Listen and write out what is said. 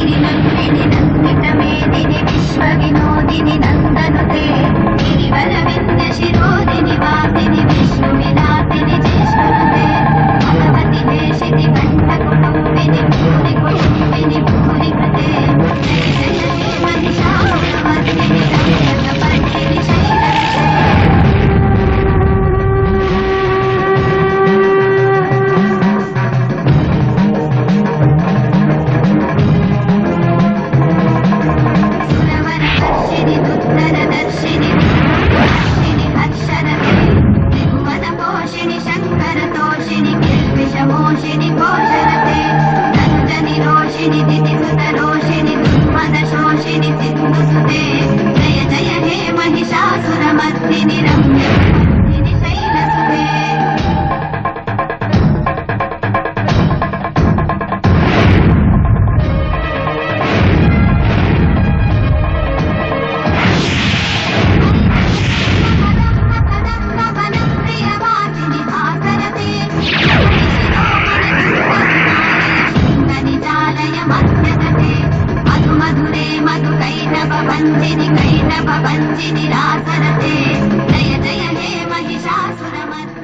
गिरिनन्दिनि नन्दितमेदिनि विश्वविनोदिनि नन्दनुते गिरिवरविन्ध्यशिरोदिनि वासिनि विष्णुविलासिनि जिष्णुनुते भगवति देशिनि कण्ठकुटुम्बिनि भूरि कुटुम्बिनि भूरि कृते जय जय हे महिषासुरमर्दिनि रम्यकपर्दिनि शैलसुते सुरवरवर्षिणि दुर्धरदर्शिनि विष्णुदर्शिनि हर्षरते त्रिभुवनपोषिणि शङ्करतोषिणि किल्बिषमोषिणि घोषरते धनुजनिरोषिणि दितिसुतरोषिणि दुर्मदशोषिणि सिन्धुसुते जय जय हे महिषासुरमर्दिनि रम्यकपर्दिनि शैलसुते प्रियवासिनि भासरते शृङ्गनिजालय मध्यगते मधुमधुरे मधुकैटभवञ्चिनि कैटभवञ्चिनि रासरते जय जय हे महिषासुरमर्दिनि